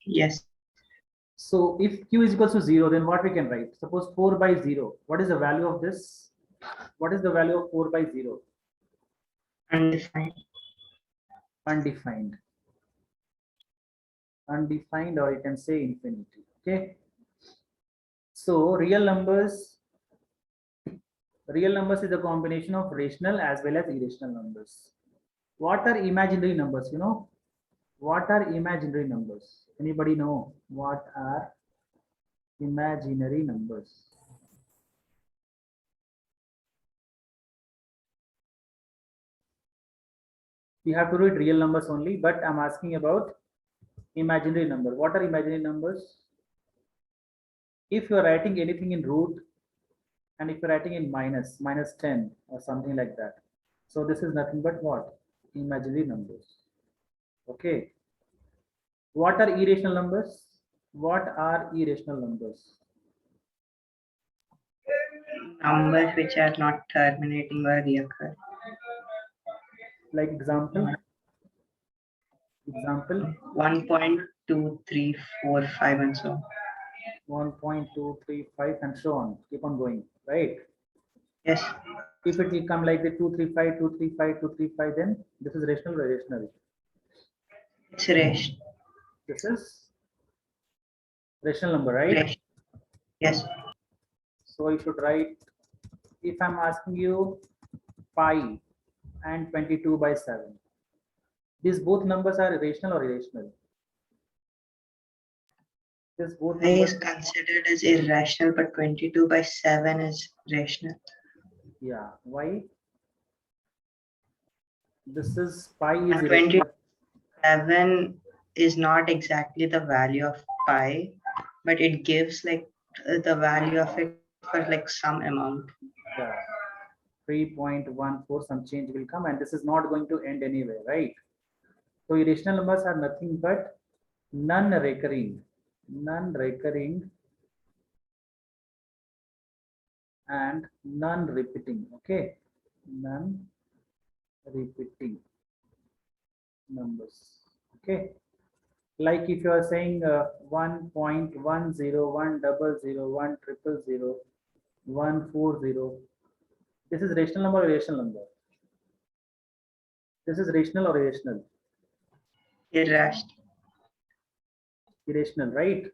Yes. So if q is equals to 0, then what we can write? Suppose 4 by 0. What is the value of this? What is the value of 4 by 0? Undefined. Undefined. Undefined, or you can say infinity. Okay. So real numbers is a combination of rational as well as irrational numbers. What are imaginary numbers? You know, what are imaginary numbers? Anybody know what are imaginary numbers? You have to read real numbers only, but I'm asking about imaginary number. What are imaginary numbers? If you're writing anything in root, and if you're writing in minus 10 or something like that, so this is nothing but what? Imaginary numbers. Okay. What are irrational numbers? What are irrational numbers? Numbers which are not terminating or reoccur. Like example? Example? 1.2345 and so on. 1.235 and so on. Keep on going, right? Yes. If it will come like the 235, 235, 235, then this is rational or irrational? It's rational. This is rational number, right? Rational. Yes. So you should write, if I'm asking you pi and 22 by 7, these both numbers are rational or irrational? This both Pi numbers is considered as irrational, but 22 by 7 is rational. Yeah, why? This is pi is And irrational. 27 is not exactly the value of pi, but it gives like the value of it for like some amount. Yeah, 3.14, some change will come, and this is not going to end anyway, right? So irrational numbers are nothing but non-recurring and non-repeating. Okay, non-repeating numbers. Okay, like if you are saying 1.1010010000140, this is rational number or irrational number? This is rational or irrational? Irrational. Irrational, right?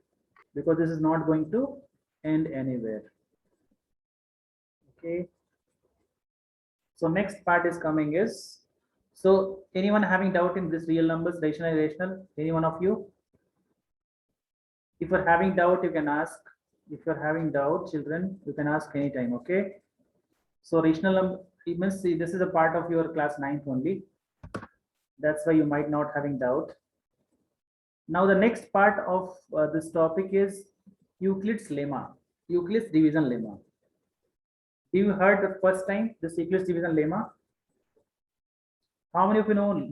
Because this is not going to end anywhere. Okay. So next part is coming is, so anyone having doubt in this real numbers, rational, irrational? Any one of you? If you're having doubt, you can ask. If you're having doubt, children, you can ask anytime. Okay. So rational number, you must see this is a part of your class 9th only. That's why you might not having doubt. Now the next part of this topic is Euclid's lemma, Euclid's division lemma. Have you heard the first time this Euclid's division lemma? How many of you know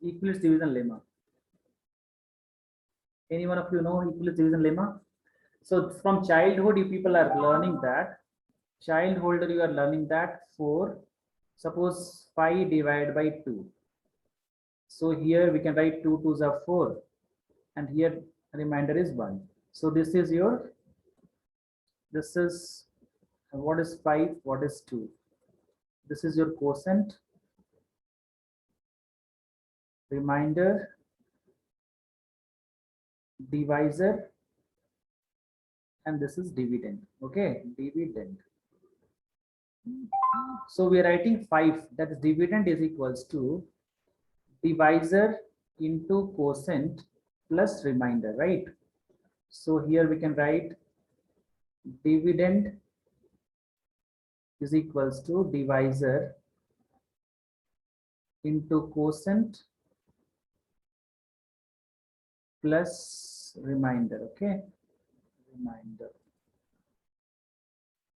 Euclid's division lemma? Any one of you know Euclid's division lemma? So from childhood, you people are learning that. Childhood, you are learning that 4. Suppose 5 divided by 2. So here we can write 2 2s are 4, and here remainder is 1. So this is your, this is, what is 5, what is 2? This is your quotient, remainder, divisor, and this is dividend. Okay, dividend. So we are writing 5, that is dividend is equals to divisor into quotient plus remainder, right? So here we can write dividend is equals to divisor into quotient plus remainder. Okay, remainder.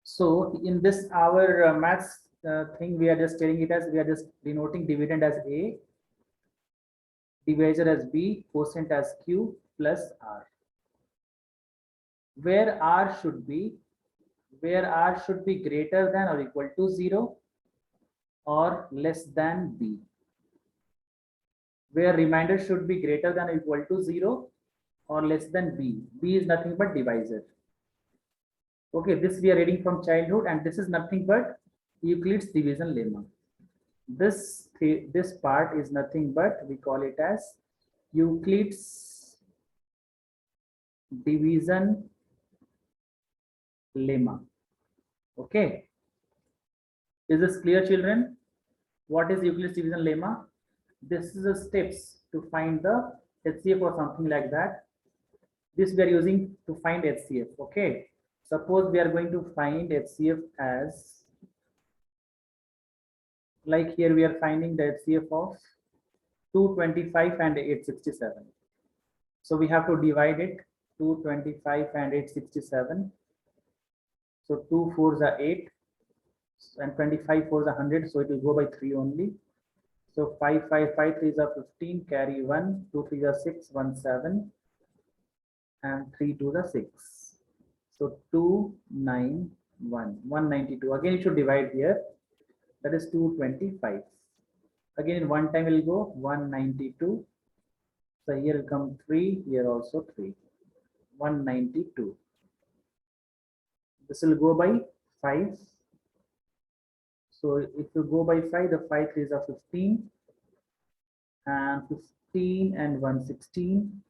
So in this our maths thing, we are just telling it as, we are just denoting dividend as A, divisor as B, quotient as Q plus R. Where R should be greater than or equal to 0 or less than B. Where remainder should be greater than or equal to 0 or less than b. B is nothing but divisor. Okay, this we are reading from childhood, and this is nothing but Euclid's division lemma. This part is nothing but, we call it as Euclid's division lemma. Okay, is this clear, children? What is Euclid's division lemma? This is the steps to find the HCF or something like that. This we are using to find HCF. Okay, suppose we are going to find HCF as, like here we are finding the HCF of 225 and 867. So we have to divide it, 225 and 867. So 2 4s are 8 and 25 4s are 100. So it will go by 3 only. So 5 5 5 3s are 15, carry 1, 2 3s are 6, 1 7, and 3 2s are 6. So 291, 192. Again, it should divide here. That is 225. Again, in one time it will go 192. So here will come 3, here also 3. 192. This will go by 5. So if you go by 5, the 5 3s are 15, and 15 and 116.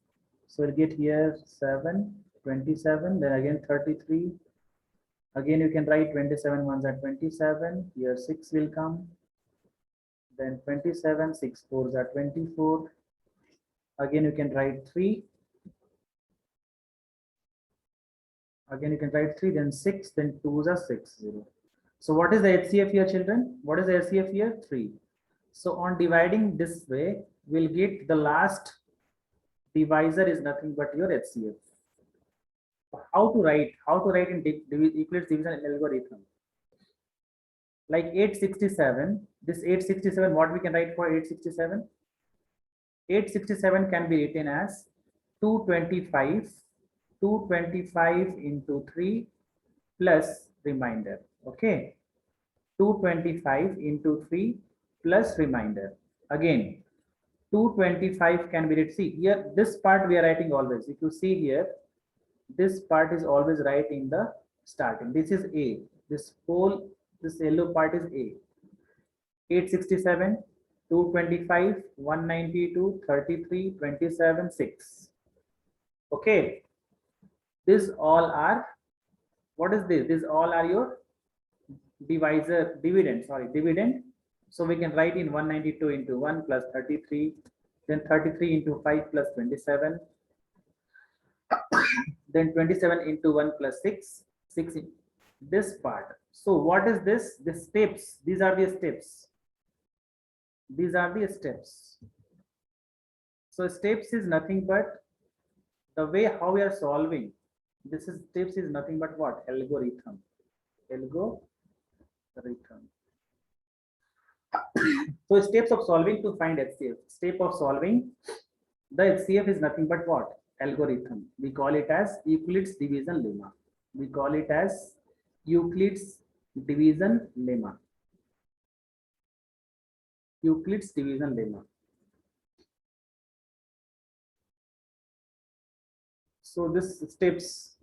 So we'll get here 7, 27, then again 33. Again, you can write 27 ones are 27. Here 6 will come. Then 27, 6 4s are 24. Again, you can write 3. Again, you can write 3, then 6, then 2s are 6, 0. So what is the HCF here, children? What is the HCF here? 3. So on dividing this way, we'll get the last divisor is nothing but your HCF. How to write in Euclid's division algorithm? Like 867, this 867, what we can write for 867? 867 can be written as 225 into 3 plus remainder. Okay, 225 into 3 plus remainder. Again, 225 can be written. See here, this part we are writing always. If you see here, this part is always right in the starting. This is A. This yellow part is A. 867, 225, 192, 33, 27, 6. Okay. These all are, what is this? These all are your dividend. So we can write in 192 into 1 plus 33, then 33 into 5 plus 27, then 27 into 1 plus 6, 6 in this part. So what is this? The steps. These are the steps. These are the steps. So steps is nothing but the way how we are solving. This is steps is nothing but what? Algorithm. So steps of solving to find HCF. Step of solving the HCF is nothing but what? Algorithm. We call it as Euclid's division lemma. We call it as Euclid's division lemma. Euclid's division lemma. So this step is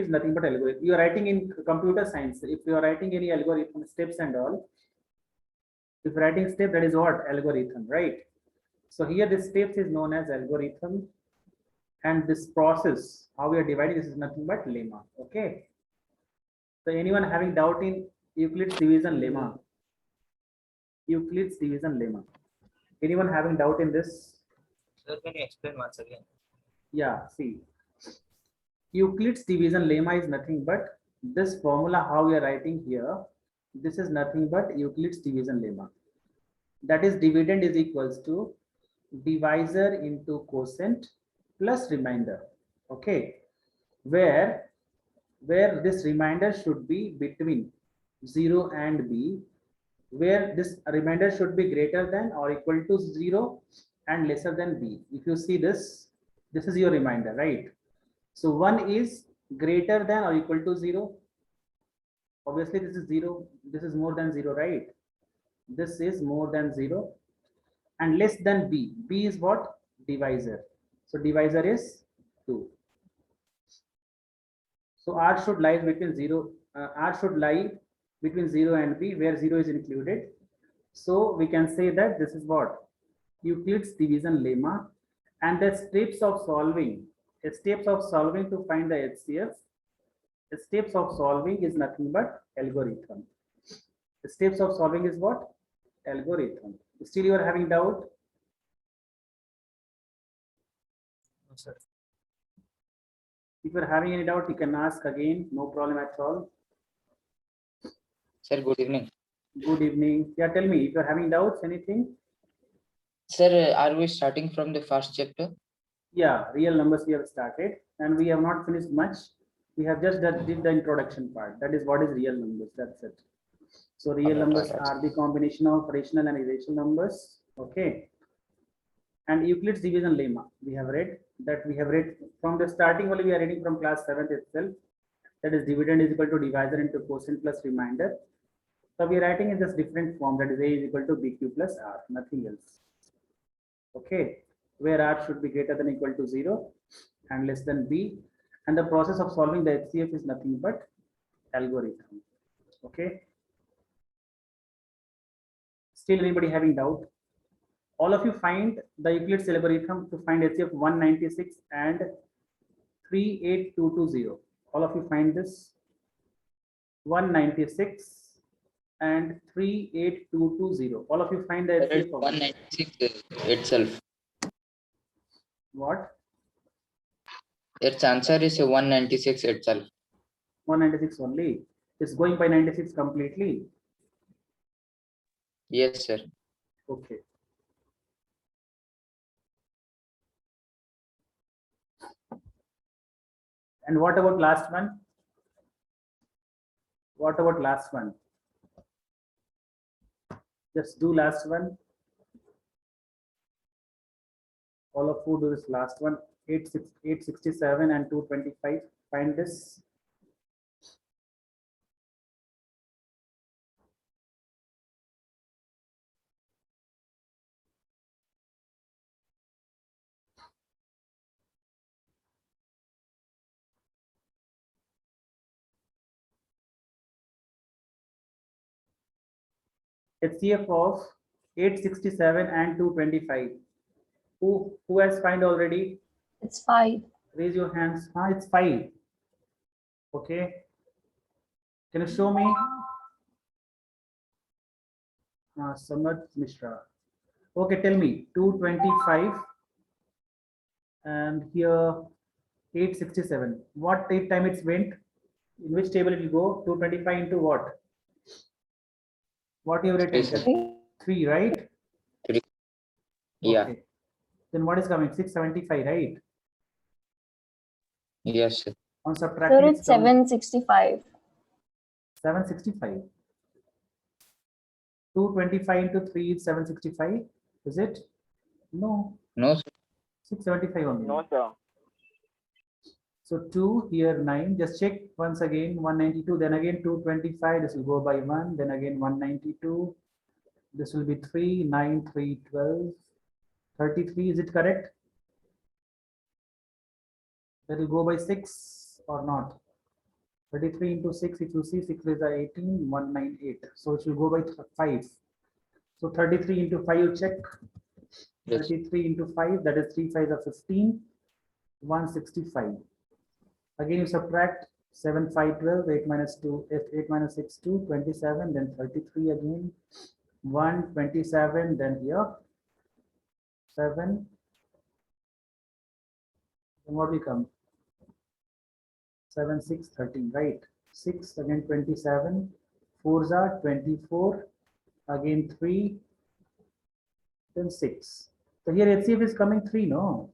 nothing but algorithm. You are writing in computer science. If you are writing any algorithm steps and all, if writing step, that is what? Algorithm, right? So here this steps is known as algorithm, and this process, how we are dividing, this is nothing but lemma. Okay. So anyone having doubt in Euclid's division lemma? Euclid's division lemma. Anyone having doubt in this? Sir, can you explain once again? Yeah, see. Euclid's division lemma is nothing but this formula how we are writing here. This is nothing but Euclid's division lemma. That is, dividend is equals to divisor into quotient plus remainder. Okay, where this remainder should be between 0 and b, where this remainder should be greater than or equal to 0 and lesser than b. If you see this is your remainder, right? So 1 is greater than or equal to 0. Obviously this is 0, this is more than 0, right? This is more than 0 and less than b. B is what? Divisor. So divisor is 2. So R should lie between 0. R should lie between 0 and B, where 0 is included. So we can say that this is what Euclid's division lemma, and the steps of solving to find the HCF. The steps of solving is nothing but algorithm. The steps of solving is what? Algorithm. Still you are having doubt? No, sir. If you are having any doubt, you can ask again. No problem at all. Sir, good evening. Good evening. Yeah, tell me if you are having doubts, anything? Sir, are we starting from the first chapter? Yeah, real numbers we have started, and we have not finished much. We have just did the introduction part. That is what is real numbers. That's it. So real Alright, numbers alright. are the combination of rational and irrational numbers. Okay. And Euclid's division lemma. We have read from the starting only. We are reading from class 7th itself. That is dividend is equal to divisor into quotient plus remainder. So we are writing in this different form, that is A is equal to BQ plus R, nothing else. Okay, where R should be greater than or equal to 0 and less than B. And the process of solving the HCF is nothing but algorithm. Okay. Still anybody having doubt? All of you find the Euclid's algorithm to find HCF 196 and 38220. All of you find this 196 and 38220. All of you find the Sir, HCF it's of 196 itself. what? Its answer is 196 itself. 196 only. It's going by 96 completely. Yes, sir. Okay. And what about last one? What about last one? Just do last one. All of you do this last one. 867 and 225. Find this. HCF of 867 and 225. Who has find already? It's 5. Raise your hands. It's 5. Okay. Can you show me? Samad Mishra. Okay, tell me. 225 and here 867. What time it went? In which table it will go? 225 into what? What you have written? Three, sir. 3, right? 3. Yeah. Okay. Then what is coming? 675, right? Yes, sir. On subtracting, Sir, it's 765. 765. 225 into 3 is 765. Is it? No. No, sir. 675 only. No, sir. So 2 here 9. Just check once again. 192. Then again 225. This will go by 1. Then again 192. This will be 3, 9, 3, 12. 33. Is it correct? That will go by 6 or not? 33 into 6. If you see 6 is 18. 198. So it will go by 5. So 33 into 5. You check. Yes. 33 into 5. That is 3 5s are 15. 165. Again, you subtract 7, 5, 12, 8 minus 2, 8 minus 6, 2, 27, then 33 again, 1, 27, then here, 7, then what will come? 7, 6, 13, right? 6, again 27, 4s are 24, again 3, then 6. So here HCF is coming 3, no?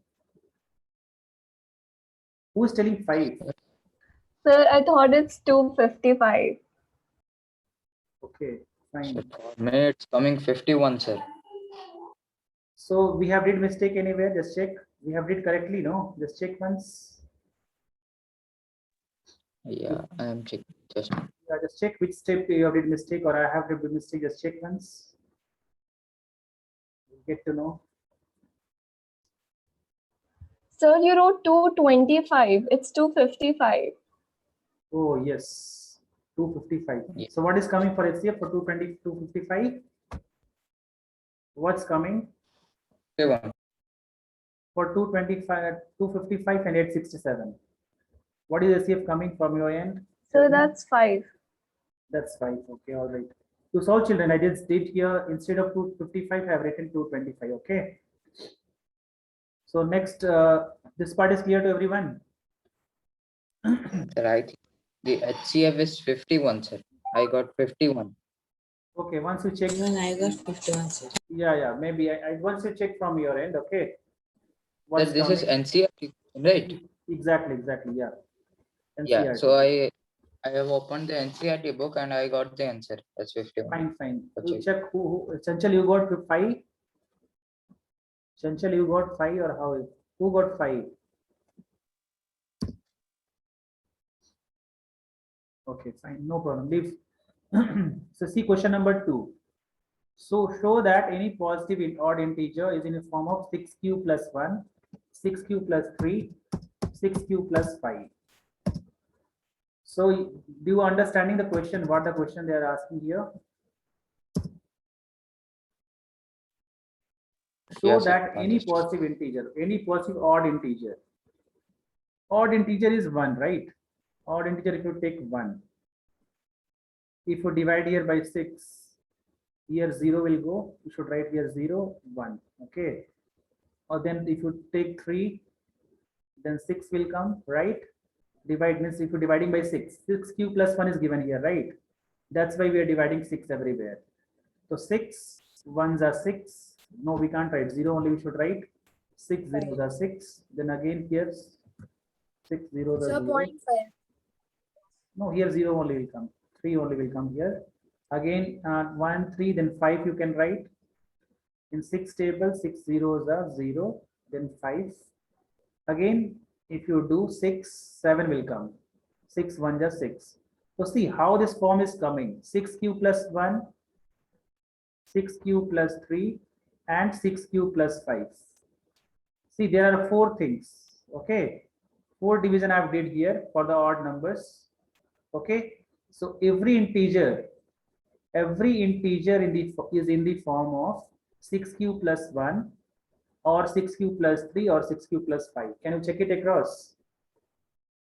Who is telling 5? Sir, I thought it's 255. Okay, fine. So for me, it's coming 51, sir. So we have did mistake anywhere? Just check. We have did correctly, no? Just check once. Yeah, I am checking. Just check which step you have did mistake or I have did mistake. Just check once. Get to know. Sir, you wrote 225. It's 255. Oh, yes, 255. Yeah. So what is coming for HCF for 220, 255? What's coming 51. for 225, 255 and 867? What is HCF coming from your end? Sir, that's 5. That's 5. Okay, all right. To solve, children, I just did here, instead of 255, I have written 225. Okay. So next, this part is clear to everyone. Sir, I think the HCF is 51, sir. I got 51. Okay, once you check, Even I got 51, sir. yeah, maybe I once you check from your end, okay. Sir, What's this is coming? NCERT, right? Exactly, yeah. Yeah. NCERT. So I have opened the NCERT book and I got the answer as 51. Fine. Okay. You check who Chanchal, you got 5. Chanchal, you got 5 or how is? Who got 5? Okay, fine, no problem. Leave. So see question number 2. So show that any positive odd integer is in the form of 6q plus 1, 6q plus 3, 6q plus 5. So do you understanding the question? What the question they are asking here? Show Yes, sir. that any Understood. positive integer, any positive odd integer. Odd integer is 1, right? Odd integer if you take 1. If you divide here by 6, here 0 will go. You should write here 0, 1. Okay. Or then if you take 3, then 6 will come, right? Divide means if you're dividing by 6, 6q plus 1 is given here, right? That's why we are dividing 6 everywhere. So 6 ones are 6. No, we can't write 0 only, we should write 6 zeros are 6. Then again here 6 zeros are 0. No, here 0 only will come. 3 only will come here. Again 1, 3, then 5 you can write. In 6 table, 6 zeros are 0, then 5. Again, if you do 6, 7 will come. 6 1 just 6. So see how this form is coming. 6q plus 1, 6q plus 3, and 6q plus 5. See, there are 4 things. Okay, 4 division I have did here for the odd numbers. Okay, so every integer in the is in the form of 6q plus 1 or 6q plus 3 or 6q plus 5. Can you check it across?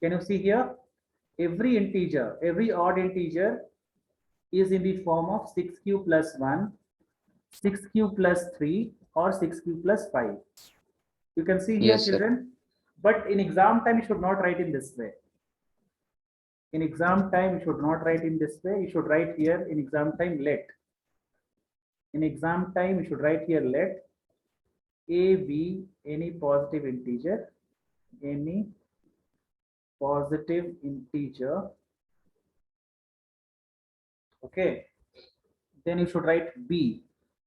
Can you see here? Every integer, every odd integer is in the form of 6q plus 1, 6q plus 3 or 6q plus 5. You can see here, Yes, sir. children, but in exam time you should not write in this way. In exam time you should not write in this way. You should write here in exam time let. In exam time you should write here let a be any positive integer, any positive integer. Okay, then you should write b.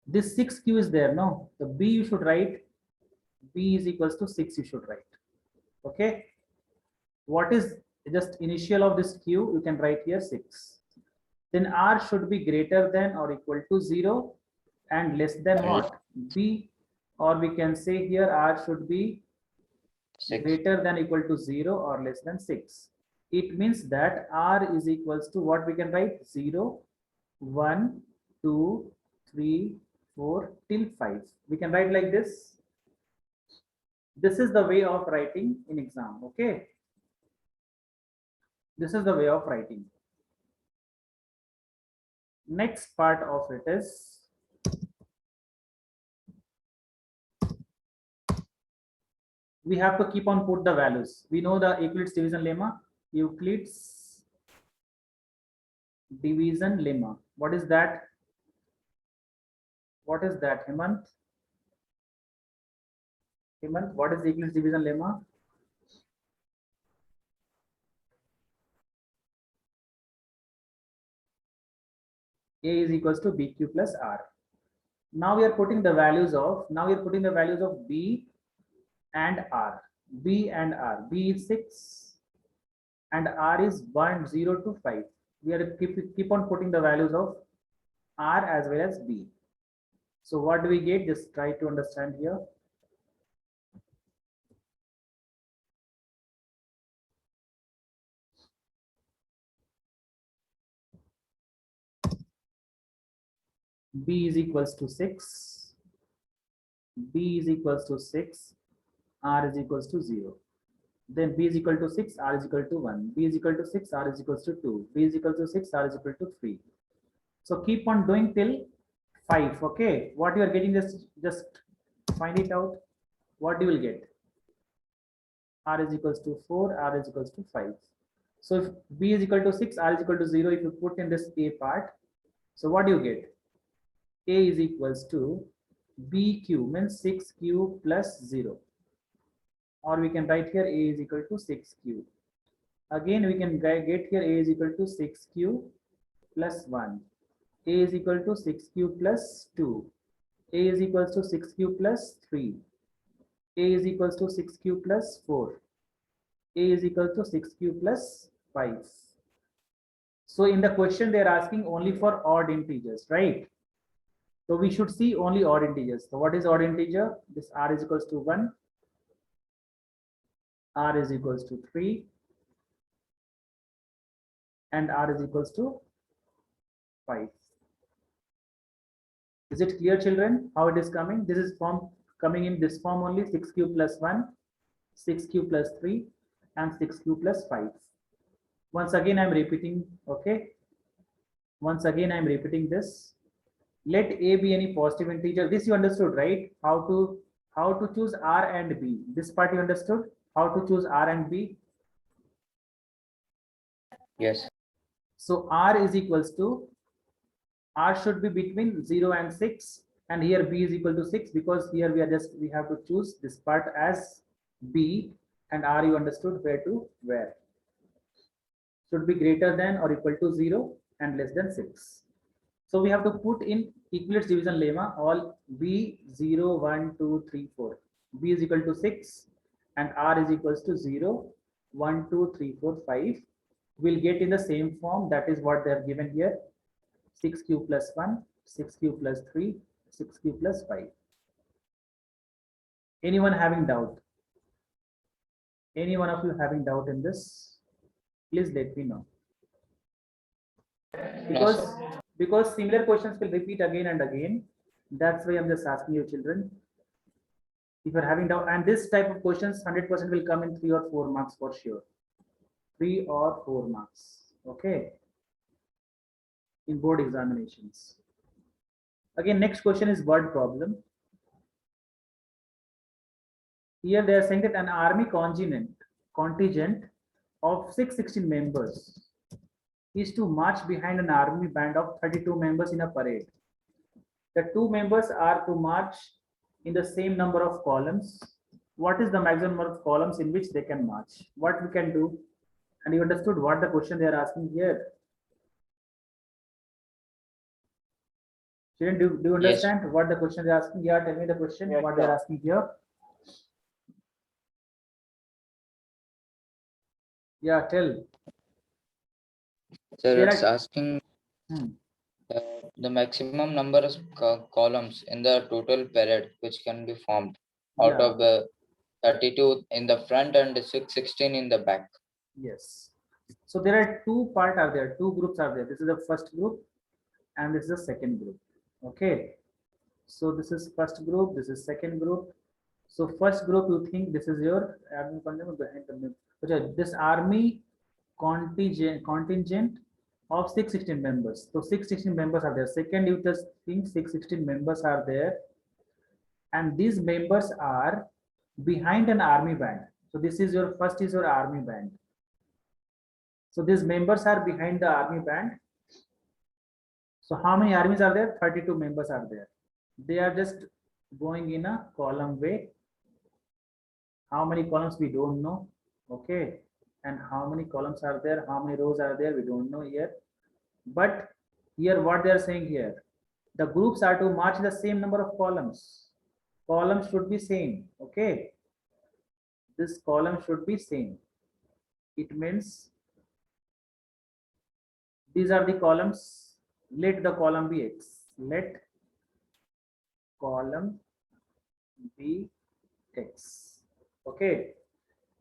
This 6q is there, no? The b you should write b is equals to 6 you should write. Okay, what is just initial of this q? You can write here 6. Then r should be greater than or equal to 0 and less than what? B, or we can say here r should be 6. greater than equal to 0 or less than 6. It means that r is equals to what we can write? 0, 1, 2, 3, 4 till 5. We can write like this. This is the way of writing in exam. Okay, this is the way of writing. Next part of it is we have to keep on put the values. We know the Euclid's division lemma. Euclid's division lemma. What is that? What is that, Hemant? Hemant, what is Euclid's division lemma? A is equals to BQ plus R. Now we are putting the values of B and R. B and R. B is 6 and R is 1, 0 to 5. We are keep on putting the values of R as well as B. So what do we get? Just try to understand here. B is equals to 6, B is equals to 6, R is equals to 0. Then B is equal to 6, R is equal to 1. B is equal to 6, R is equals to 2. B is equal to 6, R is equal to 3. So keep on doing till 5. Okay. What you are getting, just find it out. What you will get? R is equals to 4, R is equals to 5. So if B is equal to 6, R is equal to 0, if you put in this A part, so what do you get? A is equals to BQ, means 6Q plus 0. Or we can write here A is equal to 6Q. Again, we can get here A is equal to 6Q plus 1. A is equal to 6Q plus 2. A is equals to 6Q plus 3. A is equals to 6Q plus 4. A is equal to 6Q plus 5. So in the question, they are asking only for odd integers, right? So we should see only odd integers. So what is odd integer? This R is equals to 1. R is equals to 3. And R is equals to 5. Is it clear, children, how it is coming? This is coming in this form only: 6Q plus 1, 6Q plus 3, and 6Q plus 5. Once again, I'm repeating, okay? Once again, I'm repeating this. Let A be any positive integer. This you understood, right? How to choose R and B. This part you understood? How to choose R and B? Yes. So R is equals to, R should be between 0 and 6, and here B is equal to 6, because here we have to choose this part as B, and R you understood where to where. Should be greater than or equal to 0 and less than 6. So we have to put in equivalence division lemma, all B 0, 1, 2, 3, 4. B is equal to 6 and R is equals to 0, 1, 2, 3, 4, 5. We'll get in the same form, that is what they have given here: 6Q plus 1, 6Q plus 3, 6Q plus 5. Anyone having doubt? Any one of you having doubt in this? Please let me know. Because similar questions will repeat again and again. That's why I'm just asking you, children. If you're having doubt, and this type of questions 100% will come in 3 or 4 marks for sure. 3 or 4 marks. Okay. In board examinations. Again, next question is word problem. Here they are saying that an army contingent of 616 members is to march behind an army band of 32 members in a parade. The 2 members are to march in the same number of columns. What is the maximum number of columns in which they can march? What we can do? And you understood what the question they are asking here? Children, do you understand what the question they are asking? Yeah, tell me the question, what they are asking here. Yeah, tell. Sir, There it's are- asking the maximum number of columns in the total parade which can be formed out Yeah. of the 32 in the front and 616 in the back. Yes. So there are 2 parts are there, 2 groups are there. This is the first group and this is the second group. Okay. So this is first group, this is second group. So first group, you think this is your army contingent, this army contingent of 616 members. So 616 members are there. Second, you just think 616 members are there, and these members are behind an army band. So this is your first is your army band. So these members are behind the army band. So how many armies are there? 32 members are there. They are just going in a column way. How many columns we don't know. Okay. And how many columns are there? How many rows are there? We don't know here. But here what they are saying here, the groups are to march in the same number of columns. Columns should be same. Okay. This column should be same. It means these are the columns. Let the column be X. Let column be X. Okay.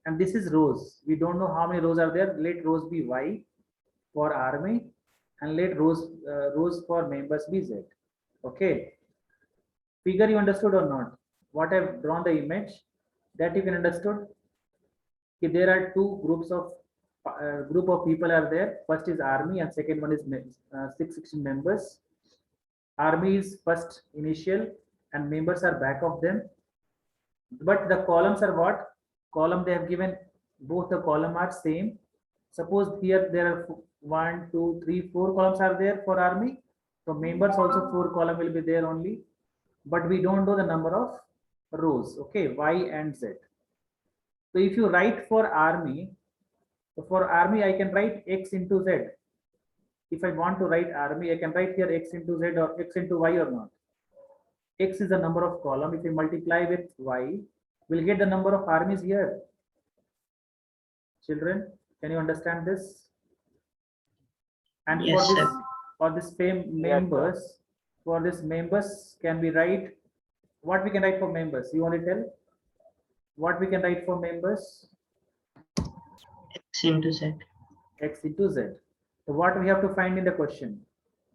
And this is rows. We don't know how many rows are there. Let rows be Y for army, and let rows for members be Z. Okay. Figure you understood or not? What I've drawn the image, that you can understood. Okay, there are two groups of group of people are there. First is army and second one is 616 members. Army is first initial and members are back of them. But the columns are what? Column they have given, both the column are same. Suppose here there are 1, 2, 3, 4 columns are there for army. So members also 4 column will be there only. But we don't know the number of rows. Okay, Y and Z. So if you write for army, so for army I can write X into Z. If I want to write army, I can write here X into Z or X into Y or not. X is the number of column. If we multiply with Y, we'll get the number of armies here. Children, can you understand this? And Yes, for this, sir. for this same members, for this members, can we write what we can write for members? You want to tell what we can write for members? X into Z. X into Z. So what we have to find in the question?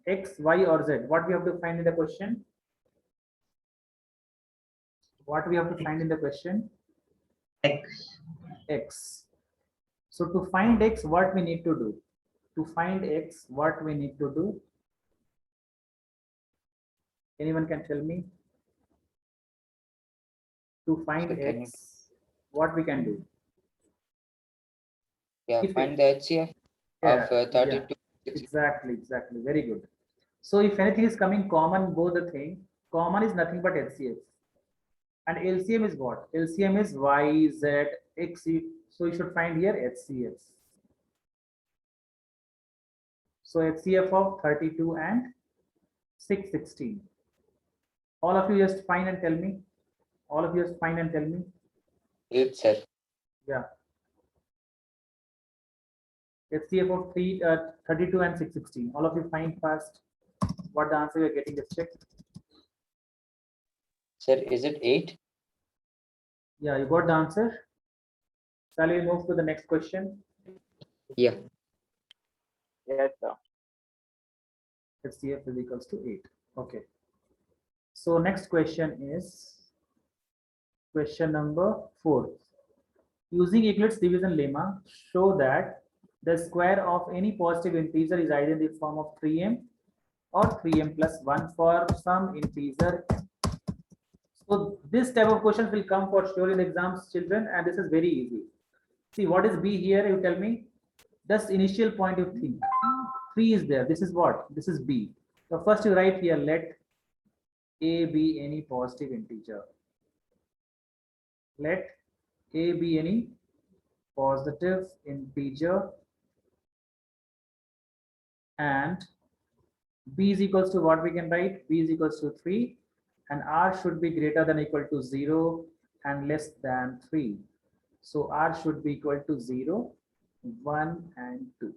X, Y, or Z? What we have to find in the question? What we have to find in the question? X. X. So to find X, what we need to do? To find X, what we need to do? Anyone can tell me? To find So can you- X, what we can do? Yeah, If find it- the HCF Yeah, of 32. exactly. Very good. So if anything is coming common, both the thing, common is nothing but HCF. And LCM is what? LCM is Y, Z, X. So you should find here HCF. So HCF of 32 and 616. All of you just find and tell me. All of you just find and tell me. 8, sir. Yeah. HCF of 32 and 616. All of you find fast what the answer you're getting. Just check. Sir, is it 8? Yeah, you got the answer. Shall we move to the next question? Yeah. Yes, sir. HCF is equals to 8. Okay. So next question is question number 4. Using Euclid's division lemma, show that the square of any positive integer is either in the form of 3m or 3m plus 1 for some integer m. So this type of questions will come for sure in exams, children, and this is very easy. See, what is b here? You tell me. Just initial point you think. 3 is there. This is what? This is b. So first you write here, let a be any positive integer. Let a be any positive integer and b is equals to what we can write? B is equals to 3 and r should be greater than or equal to 0 and less than 3. So r should be equal to 0, 1 and 2.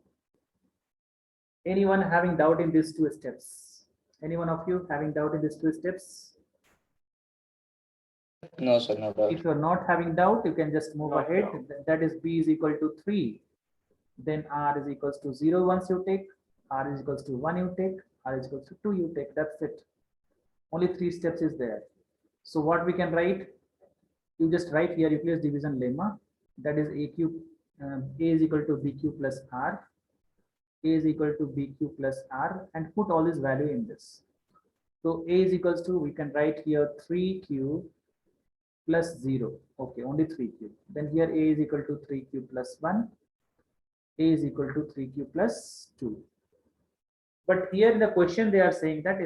Anyone having doubt in these two steps? Any one of you having doubt in these two steps? No, sir, no doubt. If you're not having doubt, you can just move ahead. That is b is equal to 3. Then r is equals to 0 once you take, r is equals to 1 you take, r is equals to 2 you take. That's it. Only 3 steps is there. So what we can write? You just write here Euclid's division lemma. That is a is equal to bq plus r. A is equal to bq plus r and put all this value in this. So a is equals to, we can write here 3q plus 0. Okay, only 3q. Then here a is equal to 3q plus 1. A is equal to 3q plus 2. But here in the question they are saying that